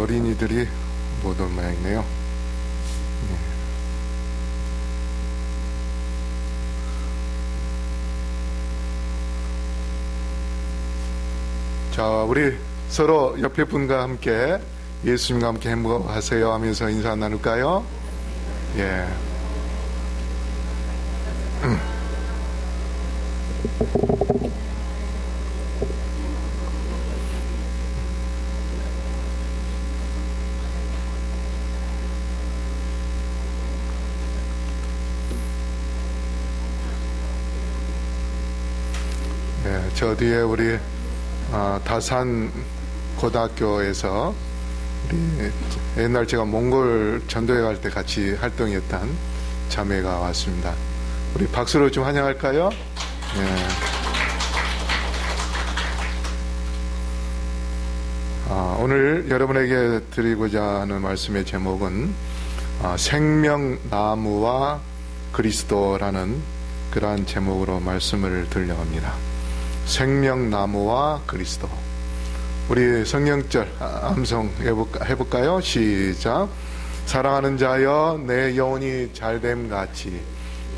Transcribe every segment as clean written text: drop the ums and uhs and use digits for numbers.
어린이들이 못 올 모양이네요. 자, 우리 서로 옆에 분과 함께 예수님과 함께 행복하세요 하면서 인사 나눌까요? 예. 저 뒤에 우리 다산 고등학교에서 우리 옛날 제가 몽골 전도회 갈 때 같이 활동했던 자매가 왔습니다. 우리 박수로 좀 환영할까요? 오늘 여러분에게 드리고자 하는 말씀의 제목은 생명나무와 그리스도라는 그러한 제목으로 말씀을 드리려고 합니다. 생명나무와 그리스도. 우리 성령절 암송 해볼까요? 시작. 사랑하는 자여 내 영혼이 잘됨 같이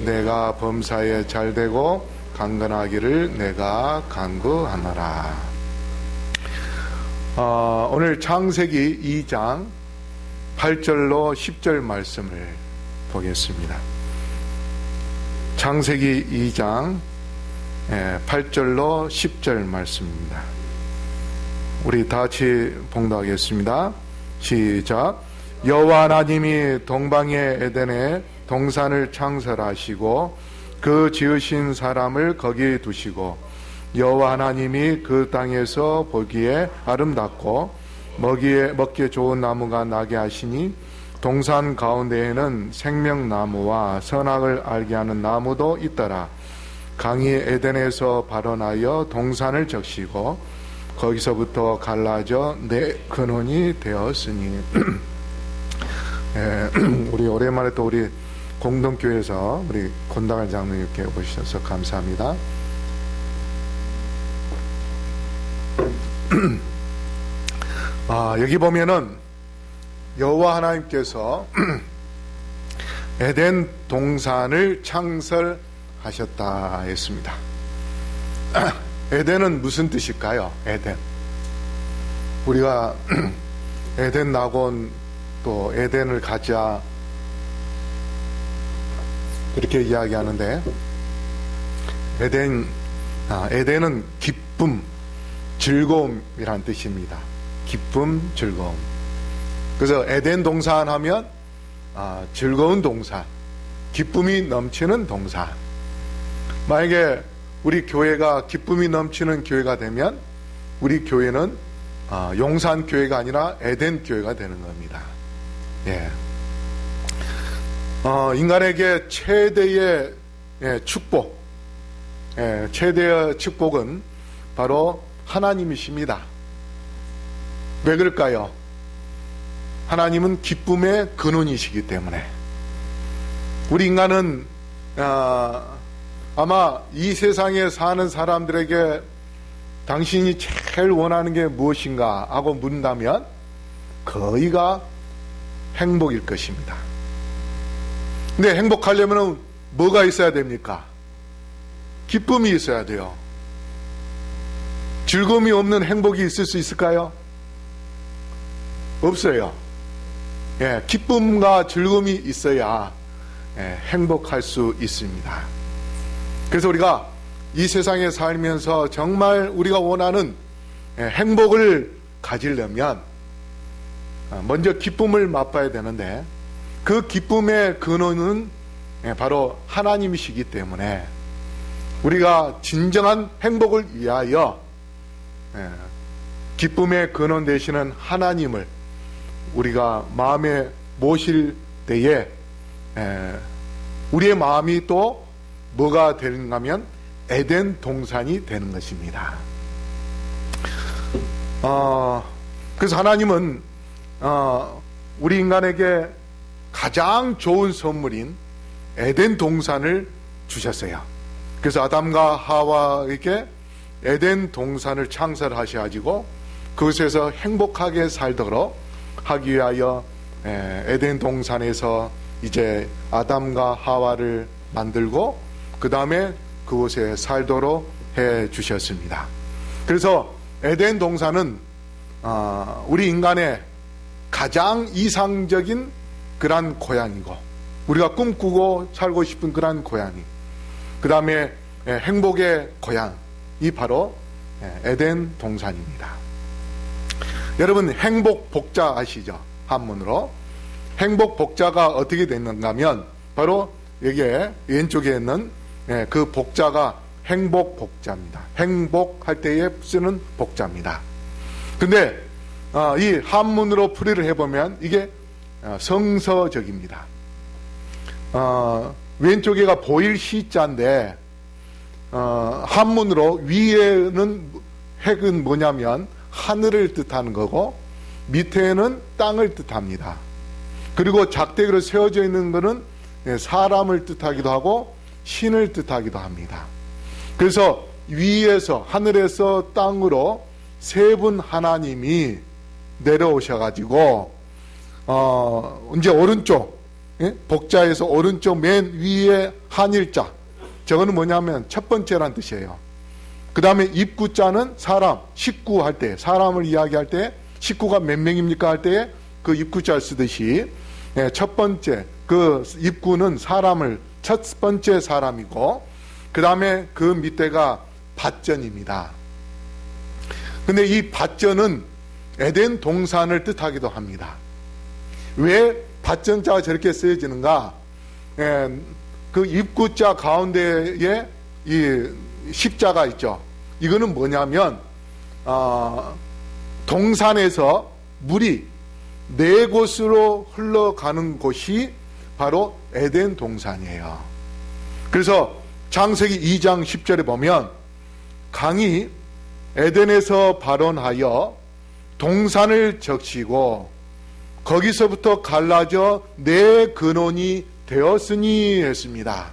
내가 범사에 잘되고 강건하기를 내가 간구하노라. 오늘 창세기 2장 8절로 10절 말씀을 보겠습니다. 창세기 2장 8절로 10절 말씀입니다. 우리 다 같이 봉독하겠습니다. 시작. 여호와 하나님이 동방의 에덴에 동산을 창설하시고 그 지으신 사람을 거기 두시고 여호와 하나님이 그 땅에서 보기에 아름답고 먹기에 좋은 나무가 나게 하시니 동산 가운데에는 생명나무와 선악을 알게 하는 나무도 있더라. 강이 에덴에서 발원하여 동산을 적시고 거기서부터 갈라져 네 근원이 되었으니. 우리 오랜만에 또 우리 공동교회에서 우리 권당할 장로님께 오셔서 감사합니다. 여기 보면은 여호와 하나님께서 에덴 동산을 창설하셨다 했습니다. 에덴은 무슨 뜻일까요? 에덴. 우리가 에덴 낙원 또 에덴을 가자 그렇게 이야기하는데 에덴은 기쁨, 즐거움이란 뜻입니다. 기쁨, 즐거움. 그래서 에덴 동산 하면 즐거운 동산, 기쁨이 넘치는 동산. 만약에 우리 교회가 기쁨이 넘치는 교회가 되면 우리 교회는 용산 교회가 아니라 에덴 교회가 되는 겁니다. 예. 인간에게 최대의 축복, 최대의 축복은 바로 하나님이십니다. 왜 그럴까요? 하나님은 기쁨의 근원이시기 때문에. 우리 인간은 아마 이 세상에 사는 사람들에게 당신이 제일 원하는 게 무엇인가 하고 묻는다면 거의가 행복일 것입니다. 근데 행복하려면 뭐가 있어야 됩니까? 기쁨이 있어야 돼요. 즐거움이 없는 행복이 있을 수 있을까요? 없어요. 기쁨과 즐거움이 있어야 행복할 수 있습니다. 그래서 우리가 이 세상에 살면서 정말 우리가 원하는 행복을 가지려면 먼저 기쁨을 맛봐야 되는데 그 기쁨의 근원은 바로 하나님이시기 때문에 우리가 진정한 행복을 위하여 기쁨의 근원 되시는 하나님을 우리가 마음에 모실 때에 우리의 마음이 또 뭐가 되는가 하면 에덴 동산이 되는 것입니다. 그래서 하나님은 우리 인간에게 가장 좋은 선물인 에덴 동산을 주셨어요. 그래서 아담과 하와에게 에덴 동산을 창설하셔가지고 그곳에서 행복하게 살도록 하기 위하여 에덴 동산에서 이제 아담과 하와를 만들고 그 다음에 그곳에 살도록 해 주셨습니다. 그래서 에덴 동산은 우리 인간의 가장 이상적인 그런 고향이고, 우리가 꿈꾸고 살고 싶은 그런 고향이, 그 다음에 행복의 고향이 바로 에덴 동산입니다. 여러분, 행복 복자 아시죠? 한문으로 행복 복자가 어떻게 됐는가 하면 바로 여기에 왼쪽에 있는 그 복자가 행복 복자입니다. 행복할 때에 쓰는 복자입니다. 근데 이 한문으로 풀이를 해보면 이게 성서적입니다. 왼쪽에가 보일 시자인데 한문으로 위에는 핵은 뭐냐면 하늘을 뜻하는 거고 밑에는 땅을 뜻합니다. 그리고 작대기로 세워져 있는 것은 사람을 뜻하기도 하고 신을 뜻하기도 합니다. 그래서 위에서 하늘에서 땅으로 세 분 하나님이 내려오셔가지고 이제 오른쪽 복자에서 오른쪽 맨 위에 한일자, 저거는 뭐냐면 첫 번째란 뜻이에요. 그 다음에 입구자는 사람, 식구 할 때, 사람을 이야기할 때 식구가 몇 명입니까 할 때 그 입구자를 쓰듯이 첫 번째 그 입구는 사람을 첫 번째 사람이고 그 다음에 그 밑에가 밭전입니다. 근데 이 밭전은 에덴 동산을 뜻하기도 합니다. 왜 밭전자가 저렇게 쓰여지는가? 그 입구자 가운데에 이 십자가 있죠. 이거는 뭐냐면 동산에서 물이 네 곳으로 흘러가는 곳이 바로 에덴 동산이에요. 그래서 창세기 2장 10절에 보면 강이 에덴에서 발원하여 동산을 적시고 거기서부터 갈라져 네 근원이 되었으니 했습니다.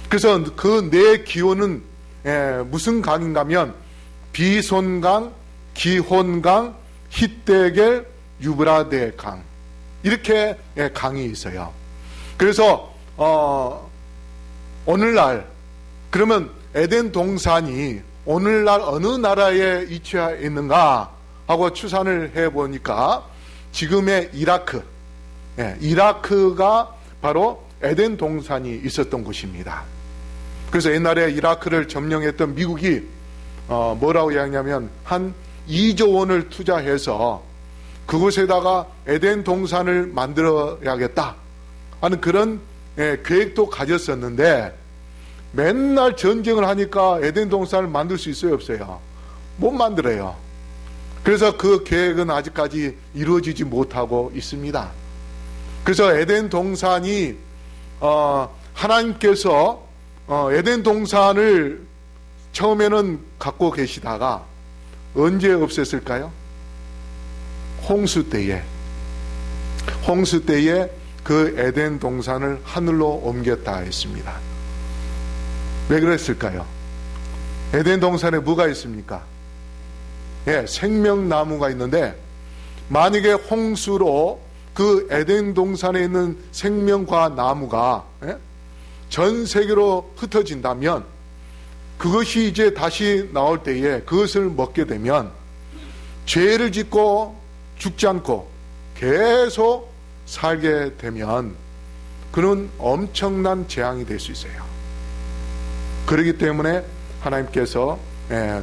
그래서 그 네 기원은 무슨 강인가 하면 비손강, 기혼강, 히데겔, 유브라데 강, 이렇게 강이 있어요. 그래서 오늘날 그러면 에덴 동산이 오늘날 어느 나라에 위치해 있는가 하고 추산을 해보니까 지금의 이라크가 바로 에덴 동산이 있었던 곳입니다. 그래서 옛날에 이라크를 점령했던 미국이 뭐라고 이야기하냐면 한 2조 원을 투자해서 그곳에다가 에덴 동산을 만들어야겠다 하는 그런 계획도 가졌었는데 맨날 전쟁을 하니까 에덴 동산을 만들 수 있어요, 없어요? 못 만들어요. 그래서 그 계획은 아직까지 이루어지지 못하고 있습니다. 그래서 에덴 동산이 하나님께서 에덴 동산을 처음에는 갖고 계시다가 언제 없앴을까요? 홍수 때에 그 에덴 동산을 하늘로 옮겼다 했습니다. 왜 그랬을까요? 에덴 동산에 뭐가 있습니까? 생명나무가 있는데 만약에 홍수로 그 에덴 동산에 있는 생명과 나무가 전 세계로 흩어진다면 그것이 이제 다시 나올 때에 그것을 먹게 되면 죄를 짓고 죽지 않고 계속 살게 되면 그는 엄청난 재앙이 될 수 있어요. 그렇기 때문에 하나님께서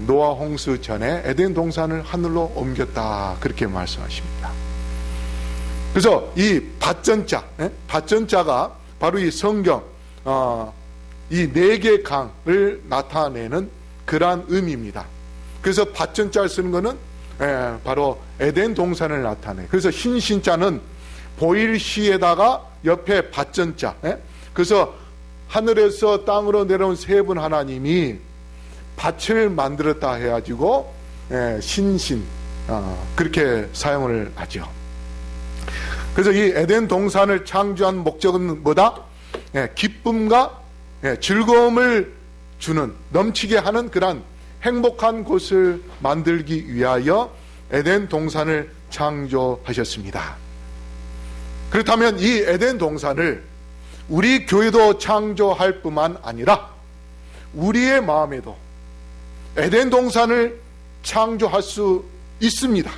노아 홍수 전에 에덴 동산을 하늘로 옮겼다 그렇게 말씀하십니다. 그래서 이 밭전자가 바로 이 성경 이 네 개의 강을 나타내는 그러한 의미입니다. 그래서 밭전자를 쓰는 것은 바로 에덴 동산을 나타내. 그래서 신신자는 보일 시에다가 옆에 밭전자. 그래서 하늘에서 땅으로 내려온 세 분 하나님이 밭을 만들었다 해가지고 신신 그렇게 사용을 하죠. 그래서 이 에덴 동산을 창조한 목적은 뭐다? 기쁨과 즐거움을 주는 넘치게 하는 그런 행복한 곳을 만들기 위하여 에덴 동산을 창조하셨습니다. 그렇다면 이 에덴 동산을 우리 교회도 창조할 뿐만 아니라 우리의 마음에도 에덴 동산을 창조할 수 있습니다.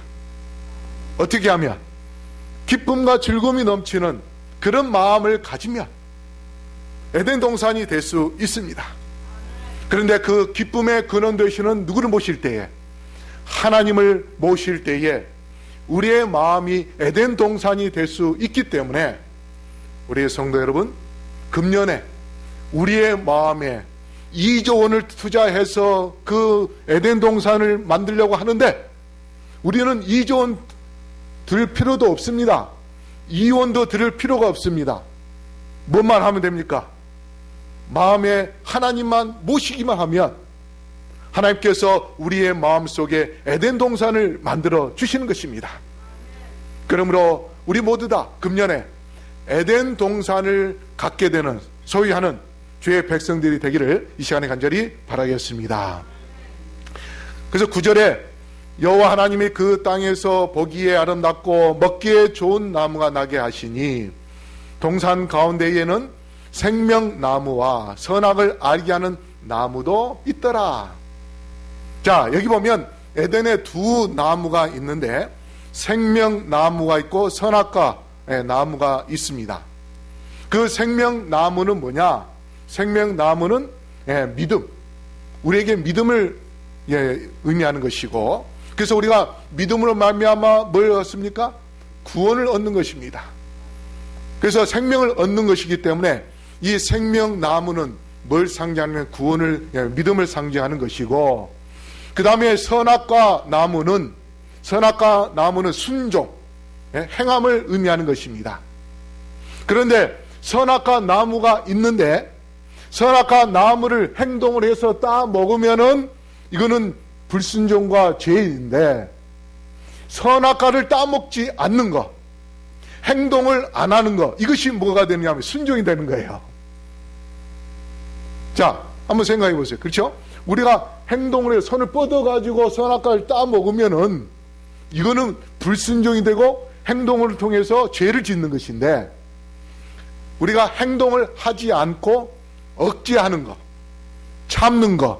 어떻게 하면? 기쁨과 즐거움이 넘치는 그런 마음을 가지면 에덴 동산이 될 수 있습니다. 그런데 그 기쁨의 근원 되시는 누구를 모실 때에, 하나님을 모실 때에 우리의 마음이 에덴 동산이 될 수 있기 때문에 우리의 성도 여러분, 금년에 우리의 마음에 2조 원을 투자해서 그 에덴 동산을 만들려고 하는데 우리는 2조 원 들 필요도 없습니다. 2원도 들을 필요가 없습니다. 뭔만 하면 됩니까? 마음에 하나님만 모시기만 하면 하나님께서 우리의 마음속에 에덴 동산을 만들어 주시는 것입니다. 그러므로 우리 모두 다 금년에 에덴 동산을 갖게 되는, 소유하는 주의 백성들이 되기를 이 시간에 간절히 바라겠습니다. 그래서 9절에 여호와 하나님이 그 땅에서 보기에 아름답고 먹기에 좋은 나무가 나게 하시니 동산 가운데에는 생명나무와 선악을 알게 하는 나무도 있더라. 자, 여기 보면 에덴에 두 나무가 있는데 생명나무가 있고 선악과 나무가 있습니다. 그 생명나무는 뭐냐? 생명나무는 믿음, 우리에게 믿음을 의미하는 것이고, 그래서 우리가 믿음으로 말미암아 뭘 얻습니까? 구원을 얻는 것입니다. 그래서 생명을 얻는 것이기 때문에 이 생명나무는 뭘 상징하냐면 구원을, 믿음을 상징하는 것이고, 그 다음에 선악과 나무는 순종, 행함을 의미하는 것입니다. 그런데 선악과 나무가 있는데 선악과 나무를 행동을 해서 따 먹으면은 이거는 불순종과 죄인데, 선악과를 따먹지 않는 것, 행동을 안 하는 것, 이것이 뭐가 되느냐 하면 순종이 되는 거예요. 자, 한번 생각해 보세요. 그렇죠? 우리가 행동을 해서 손을 뻗어가지고 선악과를 따먹으면은 이거는 불순종이 되고 행동을 통해서 죄를 짓는 것인데, 우리가 행동을 하지 않고 억제하는 것, 참는 것,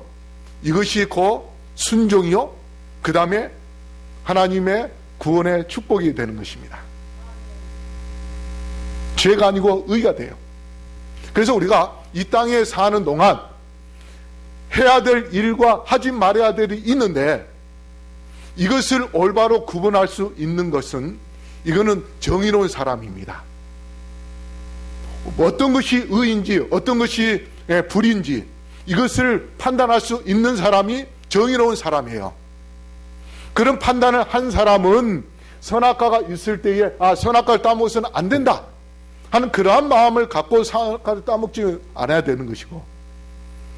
이것이 곧 순종이요, 그 다음에 하나님의 구원의 축복이 되는 것입니다. 죄가 아니고 의가 돼요. 그래서 우리가 이 땅에 사는 동안 해야 될 일과 하지 말아야 될 일이 있는데, 이것을 올바로 구분할 수 있는 것은, 이거는 정의로운 사람입니다. 어떤 것이 의인지 어떤 것이 불인지 이것을 판단할 수 있는 사람이 정의로운 사람이에요. 그런 판단을 한 사람은 선악과가 있을 때에 선악과를 따먹어서는 안 된다 하는 그러한 마음을 갖고 선악과를 따먹지 않아야 되는 것이고,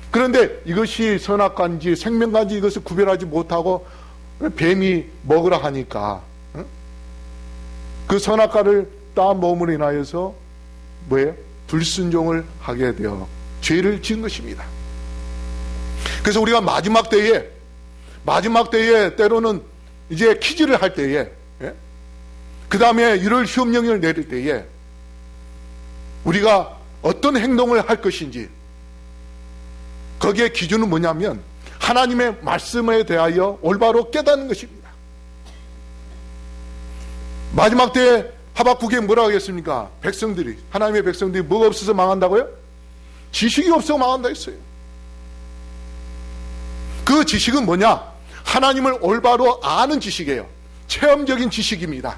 그런데 이것이 선악과인지 생명과인지 이것을 구별하지 못하고 뱀이 먹으라 하니까 그 선악과를 따먹음으로 인하여서 뭐예요? 불순종을 하게 되어 죄를 지은 것입니다. 그래서 우리가 마지막 때에 때로는 이제 퀴즈를 할 때에, 그 다음에 1월 시험령을 내릴 때에 우리가 어떤 행동을 할 것인지, 거기에 기준은 뭐냐면 하나님의 말씀에 대하여 올바로 깨닫는 것입니다. 마지막 때에 하박국에 뭐라고 하겠습니까? 백성들이, 하나님의 백성들이 뭐가 없어서 망한다고요? 지식이 없어서 망한다 했어요. 그 지식은 뭐냐? 하나님을 올바로 아는 지식이에요. 체험적인 지식입니다.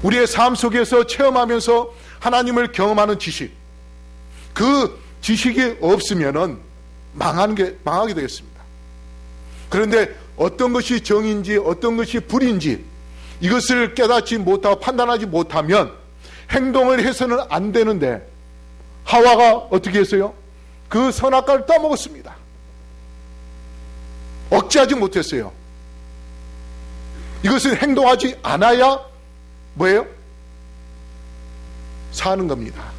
우리의 삶 속에서 체험하면서 하나님을 경험하는 지식, 그 지식이 없으면은 망하게 되겠습니다. 그런데 어떤 것이 정인지 어떤 것이 불인지 이것을 깨닫지 못하고 판단하지 못하면 행동을 해서는 안 되는데, 하와가 어떻게 했어요? 그 선악과를 따먹었습니다. 억제하지 못했어요. 이것은 행동하지 않아야 뭐예요? 사는 겁니다.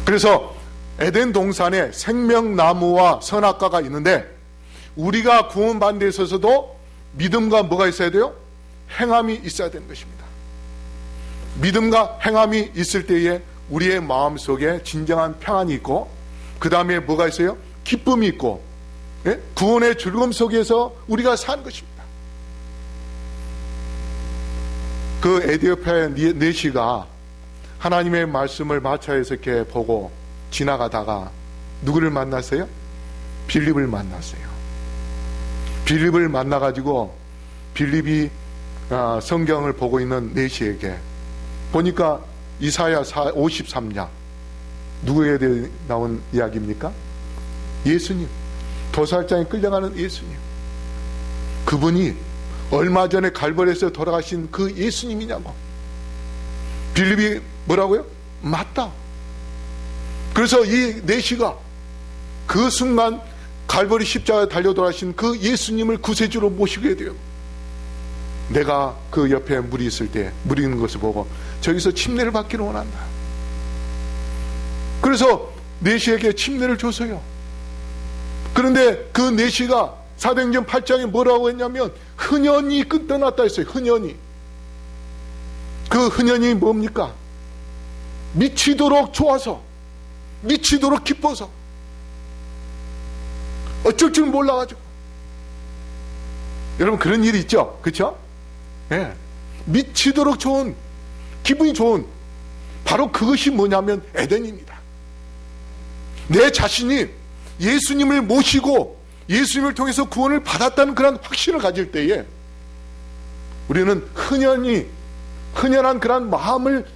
그래서 에덴 동산에 생명나무와 선악과가 있는데 우리가 구원받는 데 있어서도 믿음과 뭐가 있어야 돼요? 행함이 있어야 되는 것입니다. 믿음과 행함이 있을 때에 우리의 마음속에 진정한 평안이 있고, 그 다음에 뭐가 있어요? 기쁨이 있고, 예? 구원의 즐거움 속에서 우리가 사는 것입니다. 그 에디오피아의 내시가 하나님의 말씀을 마차에서 이렇게 보고 지나가다가 누구를 만났어요? 빌립을 만났어요. 빌립을 만나가지고 빌립이 성경을 보고 있는 내시에게 보니까 이사야 53장 누구에 대해 나온 이야기입니까? 예수님, 도살장에 끌려가는 예수님, 그분이 얼마 전에 갈보리에서 돌아가신 그 예수님이냐고. 빌립이 뭐라고요? 맞다. 그래서 이 내시가 그 순간 갈보리 십자가에 달려 돌아가신 그 예수님을 구세주로 모시게 돼요. 내가 그 옆에 물이 있을 때, 물이 있는 것을 보고 저기서 침례를 받기를 원한다. 그래서 내시에게 침례를 줬어요. 그런데 그 내시가 사도행전 8장에 뭐라고 했냐면 흔연히 떠났다 했어요. 흔연히. 그 흔연히 뭡니까? 미치도록 좋아서, 미치도록 기뻐서, 어쩔 줄 몰라가지고. 여러분 그런 일이 있죠? 그렇죠? 예. 미치도록 좋은, 기분이 좋은, 바로 그것이 뭐냐면 에덴입니다. 내 자신이 예수님을 모시고 예수님을 통해서 구원을 받았다는 그런 확신을 가질 때에 우리는 흔연한 그런 마음을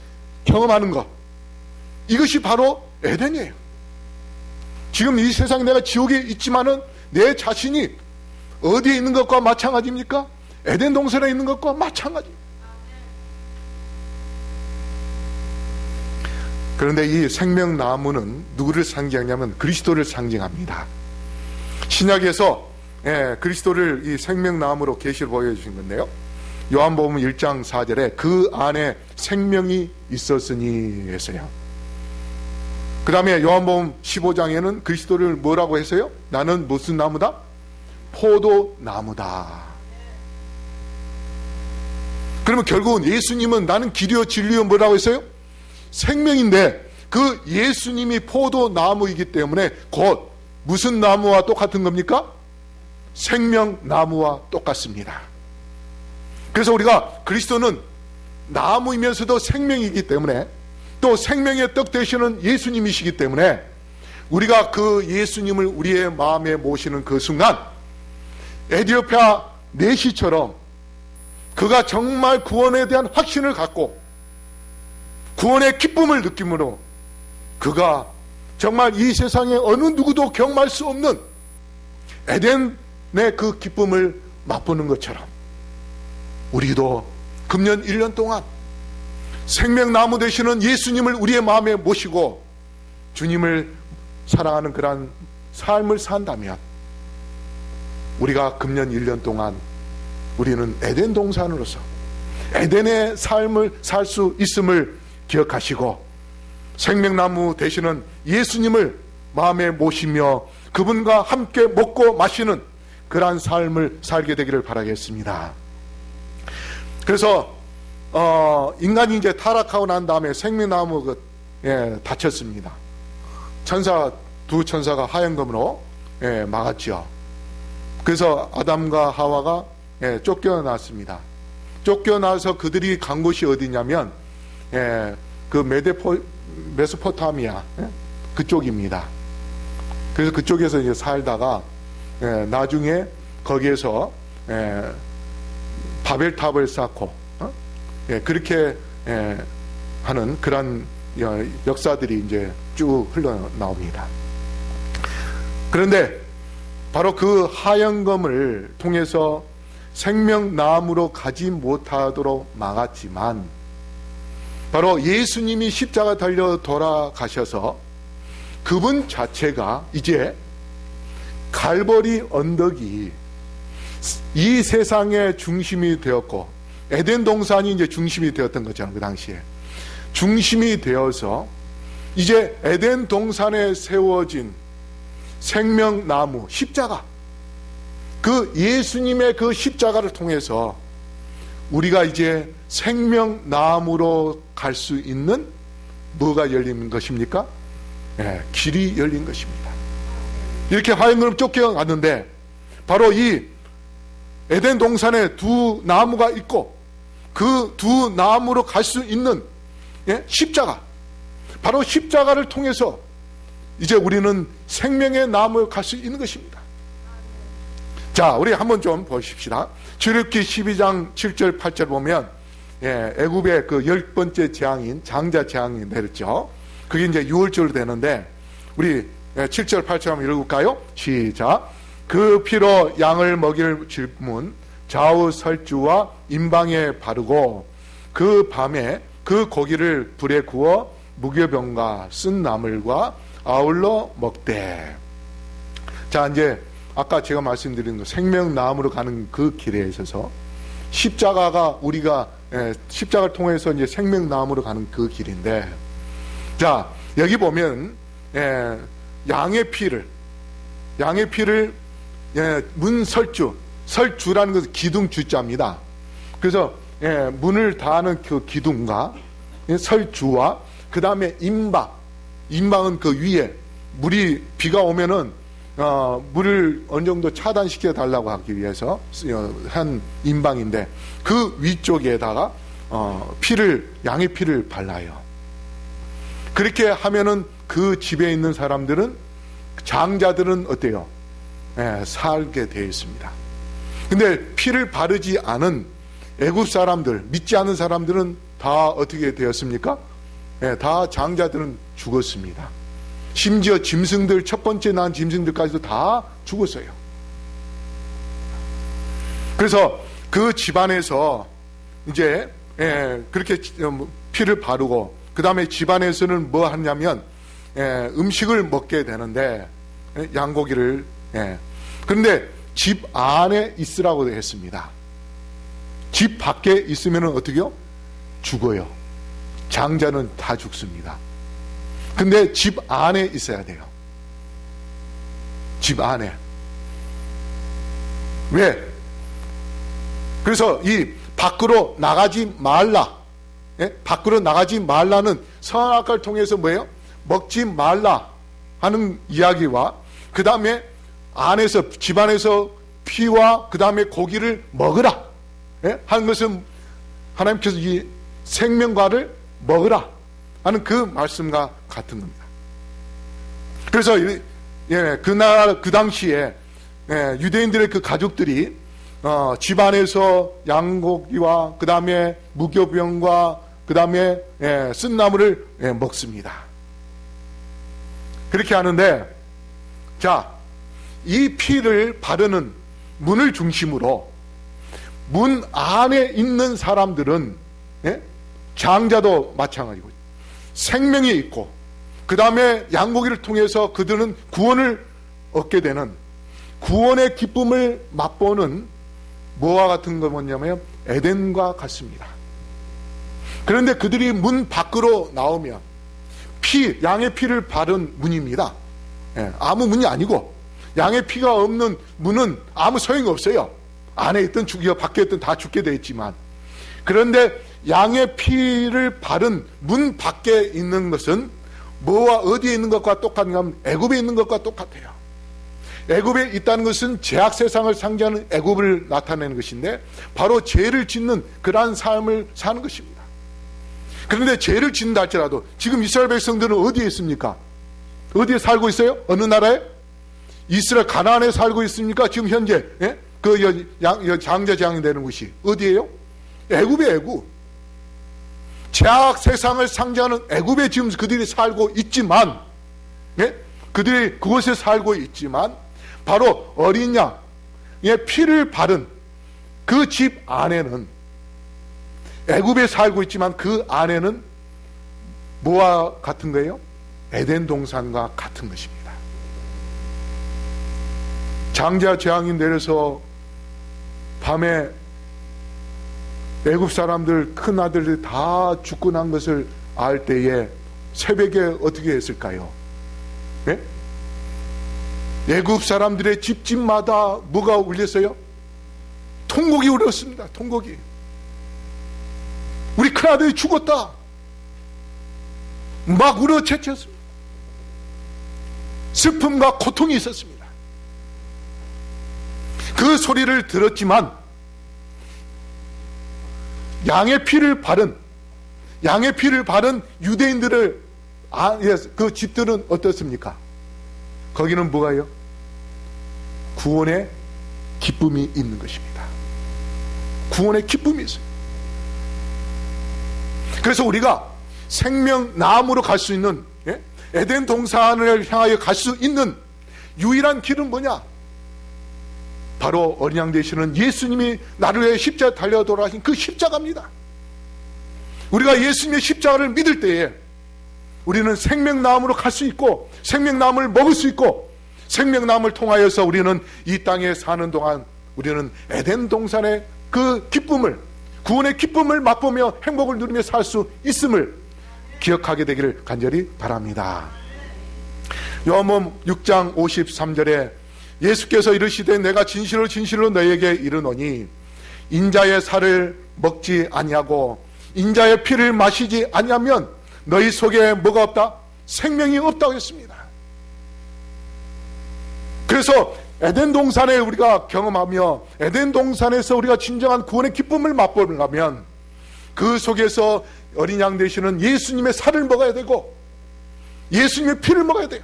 경험하는 것, 이것이 바로 에덴이에요. 지금 이 세상에 내가 지옥에 있지만은 내 자신이 어디에 있는 것과 마찬가지입니까? 에덴 동산에 있는 것과 마찬가지입니다. 그런데 이 생명나무는 누구를 상징하냐면 그리스도를 상징합니다. 신약에서 그리스도를 이 생명나무로 계시를 보여주신 건데요, 요한복음 1장 4절에 그 안에 생명이 있었으니 했어요. 그 다음에 요한복음 15장에는 그리스도를 뭐라고 했어요? 나는 무슨 나무다? 포도나무다. 그러면 결국은 예수님은 나는 길이요 진리요 뭐라고 했어요? 생명인데 그 예수님이 포도나무이기 때문에 곧 무슨 나무와 똑같은 겁니까? 생명나무와 똑같습니다. 그래서 우리가 그리스도는 나무이면서도 생명이기 때문에, 또 생명의 떡 되시는 예수님이시기 때문에 우리가 그 예수님을 우리의 마음에 모시는 그 순간 에디오피아 내시처럼 그가 정말 구원에 대한 확신을 갖고 구원의 기쁨을 느낌으로 그가 정말 이 세상에 어느 누구도 경험할 수 없는 에덴의 그 기쁨을 맛보는 것처럼 우리도 금년 1년 동안 생명나무 되시는 예수님을 우리의 마음에 모시고 주님을 사랑하는 그러한 삶을 산다면 우리가 금년 1년 동안 우리는 에덴 동산으로서 에덴의 삶을 살 수 있음을 기억하시고 생명나무 되시는 예수님을 마음에 모시며 그분과 함께 먹고 마시는 그러한 삶을 살게 되기를 바라겠습니다. 그래서 인간이 이제 타락하고 난 다음에 생명나무 다쳤습니다. 두 천사가 하얀검으로 막았죠. 그래서 아담과 하와가 쫓겨났습니다. 쫓겨나서 그들이 간 곳이 어디냐면 그 메소포타미아 그쪽입니다. 그래서 그쪽에서 이제 살다가 나중에 거기에서 바벨탑을 쌓고 그렇게 하는 그런 역사들이 이제 쭉 흘러나옵니다. 그런데 바로 그 하얀검을 통해서 생명나무로 가지 못하도록 막았지만 바로 예수님이 십자가 달려 돌아가셔서 그분 자체가 이제 갈보리 언덕이 이 세상의 중심이 되었고 에덴 동산이 이제 중심이 되었던 거잖아요. 그 당시에 중심이 되어서 이제 에덴 동산에 세워진 생명나무 십자가, 그 예수님의 그 십자가를 통해서 우리가 이제 생명나무로 갈 수 있는 뭐가 열린 것입니까? 길이 열린 것입니다. 이렇게 화염으로 쫓겨갔는데 바로 이 에덴 동산에 두 나무가 있고 그 두 나무로 갈 수 있는 십자가, 바로 십자가를 통해서 이제 우리는 생명의 나무에 갈 수 있는 것입니다. 자, 우리 한번 좀 보십시다. 출애굽기 12장 7절 8절 보면 애굽의 그 10번째 재앙인 장자 재앙이 내렸죠. 그게 이제 6월절로 되는데 우리 7절 8절 한번 읽어볼까요? 시작. 그 피로 양을 먹일 질문 좌우 설주와 임방에 바르고 그 밤에 그 고기를 불에 구워 무교병과 쓴 나물과 아울러 먹되. 자, 이제 아까 제가 말씀드린 그 생명나무로 가는 그 길에 있어서 십자가가 우리가 십자가를 통해서 이제 생명나무로 가는 그 길인데, 자, 여기 보면 양의 피를 문설주, 설주라는 것은 기둥 주자입니다. 그래서 문을 다하는 그 기둥과 설주와 그 다음에 임방은 그 위에 물이 비가 오면은 물을 어느 정도 차단시켜 달라고 하기 위해서 한 임방인데 그 위쪽에다가 양의 피를 발라요. 그렇게 하면은 그 집에 있는 사람들은, 장자들은 어때요? 살게 되어 있습니다. 근데 피를 바르지 않은 애굽 사람들, 믿지 않은 사람들은 다 어떻게 되었습니까? 다 장자들은 죽었습니다. 심지어 짐승들, 첫 번째 낳은 짐승들까지도 다 죽었어요. 그래서 그 집안에서 이제 그렇게 피를 바르고 그 다음에 집안에서는 뭐 하냐면 음식을 먹게 되는데 양고기를. 그런데 집 안에 있으라고 했습니다. 집 밖에 있으면 어떻게요? 죽어요. 장자는 다 죽습니다. 근데 집 안에 있어야 돼요. 집 안에. 왜? 그래서 이 밖으로 나가지 말라. 밖으로 나가지 말라는 선악과를 통해서 뭐예요? 먹지 말라 하는 이야기와 그 다음에 안에서, 집 안에서 피와 그 다음에 고기를 먹으라 하는 것은 하나님께서 이 생명과를 먹으라 하는 그 말씀과 같은 겁니다. 그래서 그 당시에 유대인들의 그 가족들이 집 안에서 양고기와 그 다음에 무교병과 그 다음에 쓴나물을 먹습니다. 그렇게 하는데, 자, 이 피를 바르는 문을 중심으로 문 안에 있는 사람들은 장자도 마찬가지고 생명이 있고 그 다음에 양고기를 통해서 그들은 구원을 얻게 되는, 구원의 기쁨을 맛보는 뭐와 같은 거 뭐냐면 에덴과 같습니다. 그런데 그들이 문 밖으로 나오면 양의 피를 바른 문입니다. 아무 문이 아니고 양의 피가 없는 문은 아무 소용이 없어요. 안에 있든 죽여 밖에 있든 다 죽게 되어 있지만, 그런데 양의 피를 바른 문 밖에 있는 것은 뭐와 어디에 있는 것과 똑같은가 하면 애굽에 있는 것과 똑같아요. 애굽에 있다는 것은 죄악 세상을 상징하는 애굽을 나타내는 것인데 바로 죄를 짓는 그러한 삶을 사는 것입니다. 그런데 죄를 짓는다 할지라도 지금 이스라엘 백성들은 어디에 있습니까? 어디에 살고 있어요? 어느 나라에? 이스라엘 가나안에 살고 있습니까? 지금 현재 그 장자 재앙이 되는 곳이 어디예요? 애굽이에요. 애굽. 죄악 세상을 상징하는 애굽에 지금 그들이 살고 있지만, 그들이 그곳에 살고 있지만 바로 어린 양의 피를 바른 그 집 안에는, 애굽에 살고 있지만 그 안에는 뭐와 같은 거예요? 에덴 동산과 같은 것입니다. 장자 재앙이 내려서 밤에 애굽 사람들, 큰 아들들이 다 죽고 난 것을 알 때에 새벽에 어떻게 했을까요? 애굽 사람들의 집집마다 뭐가 울렸어요? 통곡이 울렸습니다. 통곡이. 우리 큰아들이 죽었다. 막 울어채쳤습니다. 슬픔과 고통이 있었습니다. 그 소리를 들었지만 양의 피를 바른 유대인들을 그 집들은 어떻습니까? 거기는 뭐가요? 구원의 기쁨이 있는 것입니다. 구원의 기쁨이 있어요. 그래서 우리가 생명나무로 갈 수 있는, 에덴 동산을 향하여 갈 수 있는 유일한 길은 뭐냐? 바로 어린 양 되시는 예수님이 나를 위해 십자가에 달려 돌아가신 그 십자가입니다. 우리가 예수님의 십자가를 믿을 때에 우리는 생명나무로 갈 수 있고 생명나무를 먹을 수 있고 생명나무를 통하여서 우리는 이 땅에 사는 동안 우리는 에덴 동산의 그 기쁨을, 구원의 기쁨을 맛보며 행복을 누리며 살 수 있음을 기억하게 되기를 간절히 바랍니다. 요한복음 6장 53절에 예수께서 이르시되 내가 진실로 진실로 너희에게 이르노니 인자의 살을 먹지 아니하고 인자의 피를 마시지 아니하면 너희 속에 뭐가 없다? 생명이 없다고 했습니다. 그래서 에덴 동산에 우리가 경험하며 에덴 동산에서 우리가 진정한 구원의 기쁨을 맛보려면 그 속에서 어린 양 되시는 예수님의 살을 먹어야 되고 예수님의 피를 먹어야 돼요.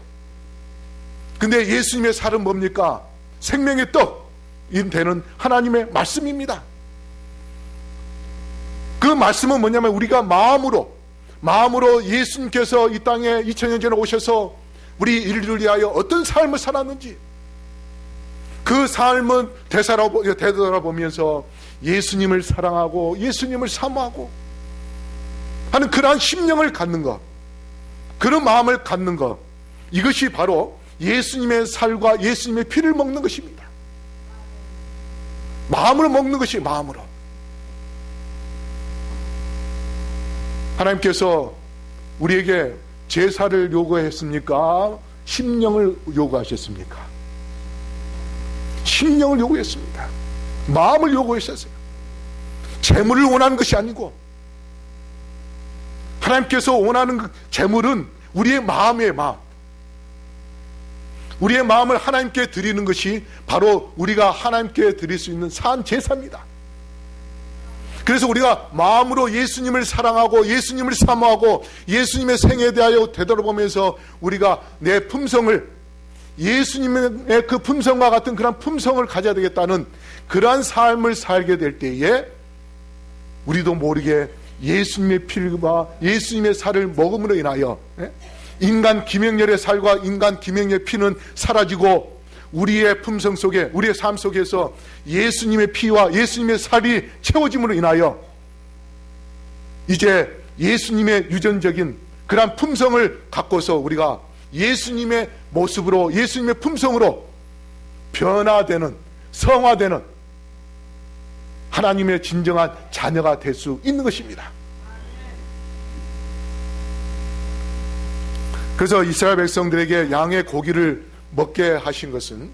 근데 예수님의 살은 뭡니까? 생명의 떡이 되는 하나님의 말씀입니다. 그 말씀은 뭐냐면 우리가 마음으로 예수님께서 이 땅에 2000년 전에 오셔서 우리 인류를 위하여 어떤 삶을 살았는지 그 삶은 되돌아보면서 예수님을 사랑하고 예수님을 사모하고 하는 그러한 심령을 갖는 것, 그런 마음을 갖는 것, 이것이 바로 예수님의 살과 예수님의 피를 먹는 것입니다. 마음으로 먹는 것이 마음으로. 하나님께서 우리에게 제사를 요구했습니까? 심령을 요구하셨습니까? 심령을 요구했습니다. 마음을 요구하셨어요. 재물을 원하는 것이 아니고 하나님께서 원하는 그 재물은 우리의 마음의 마음, 우리의 마음을 하나님께 드리는 것이 바로 우리가 하나님께 드릴 수 있는 산 제사입니다. 그래서 우리가 마음으로 예수님을 사랑하고 예수님을 사모하고 예수님의 생애에 대하여 되돌아보면서 우리가 내 품성을 예수님의 그 품성과 같은 그런 품성을 가져야 되겠다는 그러한 삶을 살게 될 때에 우리도 모르게 예수님의 피와 예수님의 살을 먹음으로 인하여 인간 김영렬의 살과 인간 김영렬의 피는 사라지고 우리의 품성 속에, 우리의 삶 속에서 예수님의 피와 예수님의 살이 채워짐으로 인하여 이제 예수님의 유전적인 그러한 품성을 갖고서 우리가 예수님의 모습으로, 예수님의 품성으로 변화되는, 성화되는 하나님의 진정한 자녀가 될 수 있는 것입니다. 그래서 이스라엘 백성들에게 양의 고기를 먹게 하신 것은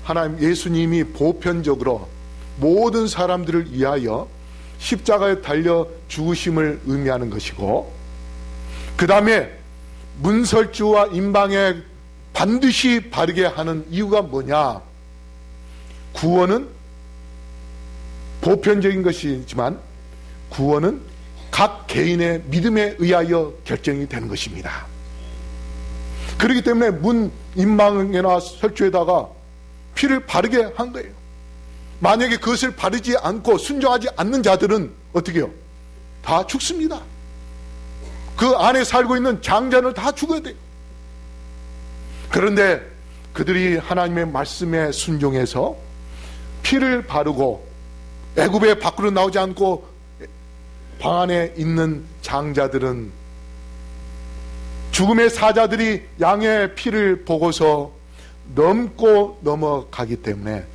하나님 예수님이 보편적으로 모든 사람들을 위하여 십자가에 달려 죽으심을 의미하는 것이고, 그 다음에 문설주와 임방에 반드시 바르게 하는 이유가 뭐냐? 구원은 보편적인 것이지만 구원은 각 개인의 믿음에 의하여 결정이 되는 것입니다. 그렇기 때문에 문 임방에나 설주에다가 피를 바르게 한 거예요. 만약에 그것을 바르지 않고 순종하지 않는 자들은 어떻게 해요? 다 죽습니다. 그 안에 살고 있는 장자는 다 죽어야 돼요. 그런데 그들이 하나님의 말씀에 순종해서 피를 바르고 애굽의 밖으로 나오지 않고 방 안에 있는 장자들은 죽음의 사자들이 양의 피를 보고서 넘고 넘어가기 때문에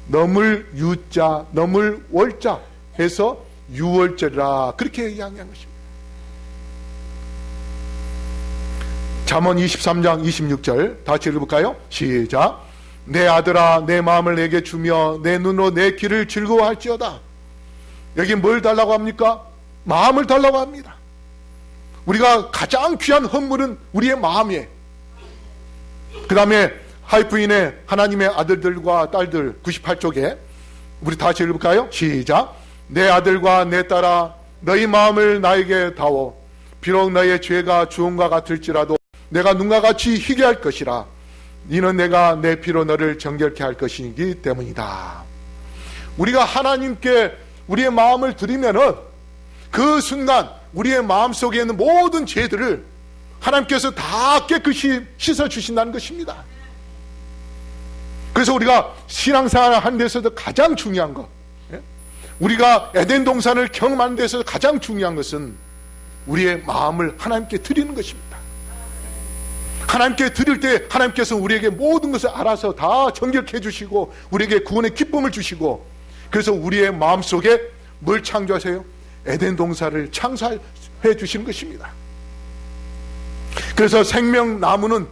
넘을 유자, 넘을 월자 해서 유월절이라 그렇게 이야기한 것입니다. 잠언 23장 26절 다시 읽어볼까요? 시작. 내 아들아 내 마음을 내게 주며 내 눈으로 내 길을 즐거워할지어다. 여기 뭘 달라고 합니까? 마음을 달라고 합니다. 우리가 가장 귀한 헌물은 우리의 마음이에요. 그 다음에 하이프인의 하나님의 아들들과 딸들 98쪽에 우리 다시 읽어볼까요? 시작. 내 아들과 내 딸아 너희 마음을 나에게 다워 비록 너의 죄가 주홍과 같을지라도 내가 눈과 같이 희게 할 것이라. 이는 내가 내 피로 너를 정결케 할 것이기 때문이다. 우리가 하나님께 우리의 마음을 드리면은 그 순간 우리의 마음 속에 있는 모든 죄들을 하나님께서 다 깨끗이 씻어주신다는 것입니다. 그래서 우리가 신앙생활을 하는 데서도 가장 중요한 것, 우리가 에덴 동산을 경험하는 데서 가장 중요한 것은 우리의 마음을 하나님께 드리는 것입니다. 하나님께 드릴 때 하나님께서 우리에게 모든 것을 알아서 다 정결케 해주시고 우리에게 구원의 기쁨을 주시고, 그래서 우리의 마음속에 뭘 창조하세요? 에덴 동산을 창조해 주시는 것입니다. 그래서 생명나무는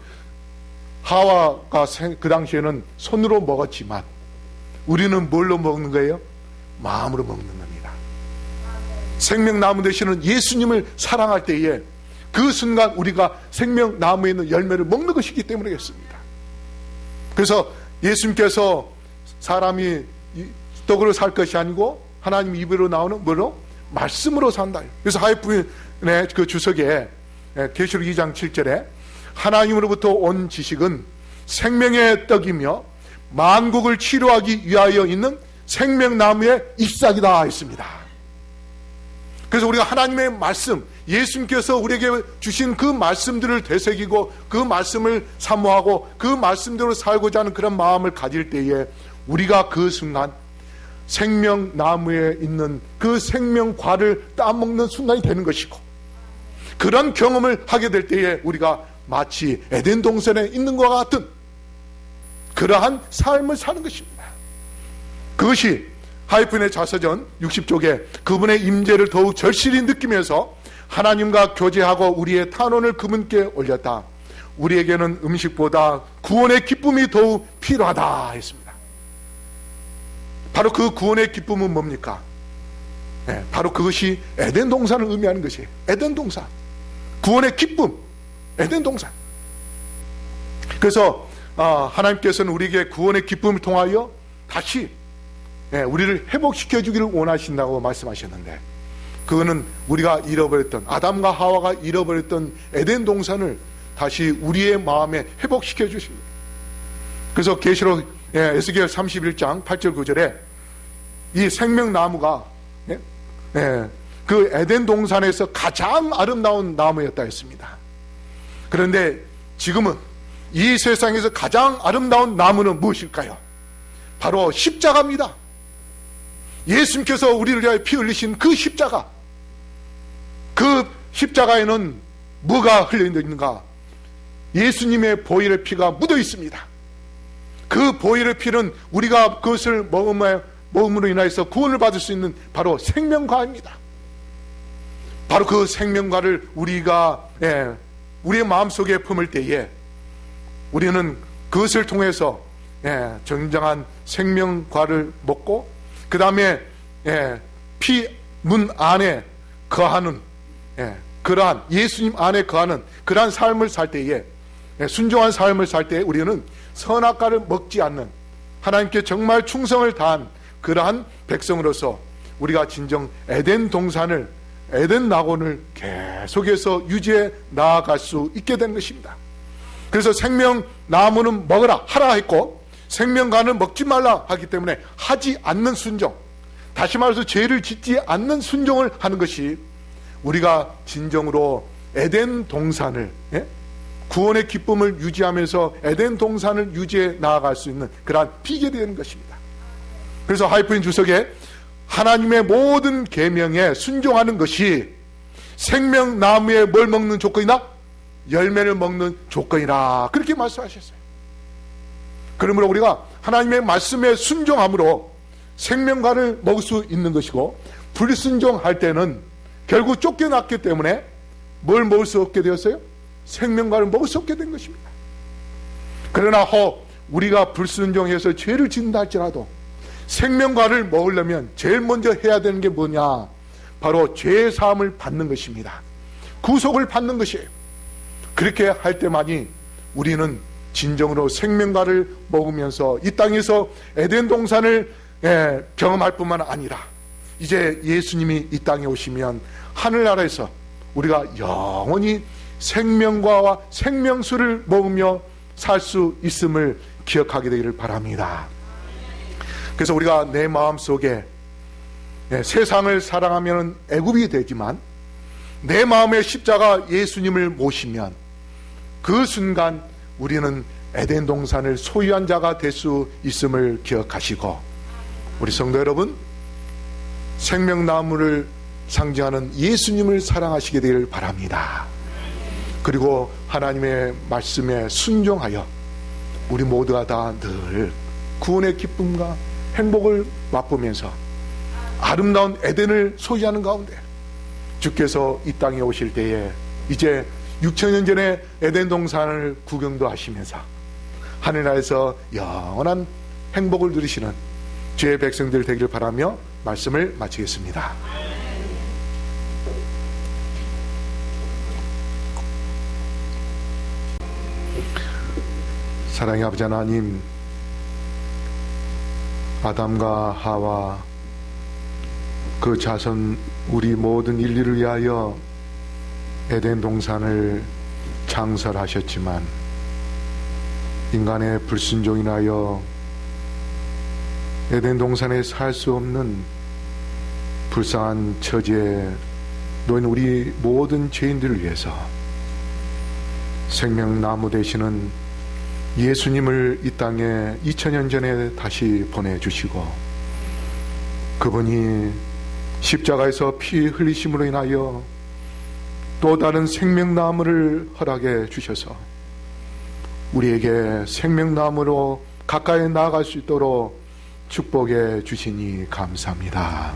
하와가 그 당시에는 손으로 먹었지만 우리는 뭘로 먹는 거예요? 마음으로 먹는 겁니다. 생명나무 되시는 예수님을 사랑할 때에 그 순간 우리가 생명나무에 있는 열매를 먹는 것이기 때문이겠습니다. 그래서 예수님께서 사람이 떡으로 살 것이 아니고 하나님 입으로 나오는 뭐로? 말씀으로 산다. 그래서 하이프인의 그 주석에 계시록 2장 7절에 하나님으로부터 온 지식은 생명의 떡이며 만국을 치료하기 위하여 있는 생명나무의 잎사귀다 했습니다. 그래서 우리가 하나님의 말씀, 예수님께서 우리에게 주신 그 말씀들을 되새기고 그 말씀을 사모하고 그 말씀대로 살고자 하는 그런 마음을 가질 때에 우리가 그 순간 생명나무에 있는 그 생명과를 따먹는 순간이 되는 것이고, 그런 경험을 하게 될 때에 우리가 마치 에덴 동산에 있는 것과 같은 그러한 삶을 사는 것입니다. 그것이 하이픈의 자서전 60쪽에 그분의 임재를 더욱 절실히 느끼면서 하나님과 교제하고 우리의 탄원을 그분께 올렸다. 우리에게는 음식보다 구원의 기쁨이 더욱 필요하다 했습니다. 바로 그 구원의 기쁨은 뭡니까? 바로 그것이 에덴 동산을 의미하는 것이에요. 에덴 동산, 구원의 기쁨, 에덴 동산. 그래서 하나님께서는 우리에게 구원의 기쁨을 통하여 다시 우리를 회복시켜 주기를 원하신다고 말씀하셨는데, 그거는 우리가 잃어버렸던, 아담과 하와가 잃어버렸던 에덴 동산을 다시 우리의 마음에 회복시켜 주십니다. 그래서 계시록 에스겔 31장 8절 9절에 이 생명나무가 그 에덴 동산에서 가장 아름다운 나무였다 했습니다. 그런데 지금은 이 세상에서 가장 아름다운 나무는 무엇일까요? 바로 십자가입니다. 예수님께서 우리를 위하여 피 흘리신 그 십자가, 그 십자가에는 뭐가 흘려 있는가? 예수님의 보혈의 피가 묻어 있습니다. 그 보혈의 피는 우리가 그것을 먹음으로 인하여서 구원을 받을 수 있는 바로 생명과입니다. 바로 그 생명과를 우리가 우리의 마음속에 품을 때에 우리는 그것을 통해서 정정한 생명과를 먹고, 그 다음에 피 문 안에 거하는 그러한 예수님 안에 거하는 그러한 삶을 살 때에, 순종한 삶을 살 때에 우리는 선악과를 먹지 않는, 하나님께 정말 충성을 다한 그러한 백성으로서 우리가 진정 에덴 동산을, 에덴 낙원을 계속해서 유지해 나아갈 수 있게 되는 것입니다. 그래서 생명나무는 먹으라 하라 했고 생명과는 먹지 말라 하기 때문에 하지 않는 순종, 다시 말해서 죄를 짓지 않는 순종을 하는 것이 우리가 진정으로 에덴 동산을, 구원의 기쁨을 유지하면서 에덴 동산을 유지해 나아갈 수 있는 그러한 비결이 되는 것입니다. 그래서 하이프인 주석에 하나님의 모든 계명에 순종하는 것이 생명나무에 뭘 먹는 조건이나 열매를 먹는 조건이라 그렇게 말씀하셨어요. 그러므로 우리가 하나님의 말씀에 순종함으로 생명과를 먹을 수 있는 것이고, 불순종할 때는 결국 쫓겨났기 때문에 뭘 먹을 수 없게 되었어요? 생명과를 먹을 수 없게 된 것입니다. 그러나 우리가 불순종해서 죄를 짓는다 할지라도 생명과를 먹으려면 제일 먼저 해야 되는 게 뭐냐? 바로 죄 사함을 받는 것입니다. 구속을 받는 것이에요. 그렇게 할 때만이 우리는 진정으로 생명과를 먹으면서 이 땅에서 에덴 동산을 경험할 뿐만 아니라 이제 예수님이 이 땅에 오시면 하늘나라에서 우리가 영원히 생명과와 생명수를 먹으며 살 수 있음을 기억하게 되기를 바랍니다. 그래서 우리가 내 마음속에 세상을 사랑하면 애굽이 되지만 내 마음의 십자가 예수님을 모시면 그 순간 우리는 에덴 동산을 소유한 자가 될 수 있음을 기억하시고, 우리 성도 여러분, 생명나무를 상징하는 예수님을 사랑하시게 되기를 바랍니다. 그리고 하나님의 말씀에 순종하여 우리 모두가 다 늘 구원의 기쁨과 행복을 맛보면서 아름다운 에덴을 소유하는 가운데 주께서 이 땅에 오실 때에 이제 6,000년 전에 에덴 동산을 구경도 하시면서 하늘나라에서 영원한 행복을 누리시는 주의 백성들 되기를 바라며 말씀을 마치겠습니다. 사랑의 아버지 하나님, 아담과 하와 그 자손 우리 모든 인류를 위하여 에덴 동산을 창설하셨지만 인간의 불순종이 인하여 에덴 동산에 살 수 없는 불쌍한 처지에 놓인 우리 모든 죄인들을 위해서 생명나무 되시는 예수님을 이 땅에 2000년 전에 다시 보내주시고, 그분이 십자가에서 피 흘리심으로 인하여 또 다른 생명나무를 허락해 주셔서 우리에게 생명나무로 가까이 나아갈 수 있도록 축복해 주시니 감사합니다.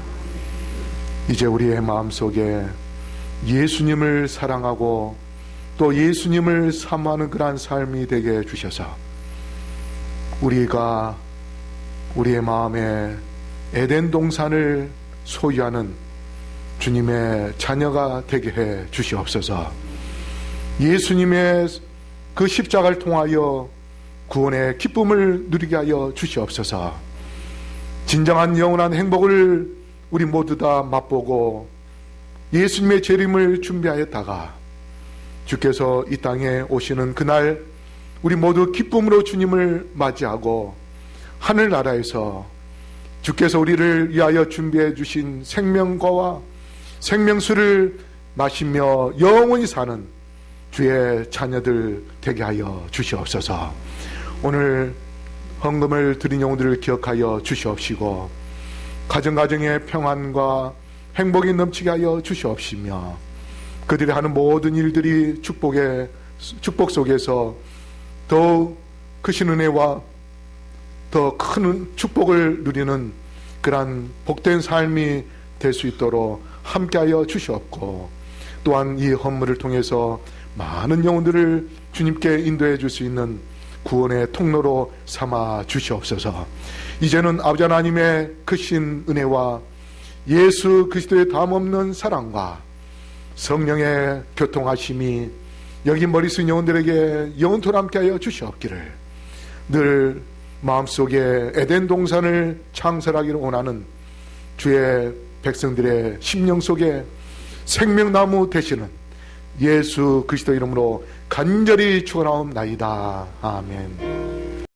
이제 우리의 마음속에 예수님을 사랑하고 또 예수님을 사모하는 그러한 삶이 되게 해주셔서 우리가 우리의 마음에 에덴 동산을 소유하는 주님의 자녀가 되게 해 주시옵소서. 예수님의 그 십자가를 통하여 구원의 기쁨을 누리게 하여 주시옵소서. 진정한 영원한 행복을 우리 모두 다 맛보고 예수님의 재림을 준비하였다가 주께서 이 땅에 오시는 그날 우리 모두 기쁨으로 주님을 맞이하고 하늘나라에서 주께서 우리를 위하여 준비해 주신 생명과와 생명수를 마시며 영원히 사는 주의 자녀들 되게 하여 주시옵소서. 오늘 헌금을 드린 영혼들을 기억하여 주시옵시고 가정가정의 평안과 행복이 넘치게 하여 주시옵시며 그들이 하는 모든 일들이 축복 속에서 더욱 크신 은혜와 더 큰 축복을 누리는 그러한 복된 삶이 될 수 있도록 함께하여 주시옵고, 또한 이 헌물을 통해서 많은 영혼들을 주님께 인도해 줄 수 있는 구원의 통로로 삼아 주시옵소서. 이제는 아버지 하나님의 크신 은혜와 예수 그리스도의 다함없는 사랑과 성령의 교통하심이 여기 머리 숙인 영혼들에게 영원토록 함께하여 주시옵기를, 늘 마음속에 에덴 동산을 창설하기를 원하는 주의 백성들의 심령 속에 생명나무 되시는 예수 그리스도 이름으로 간절히 축원하옵나이다. 아멘.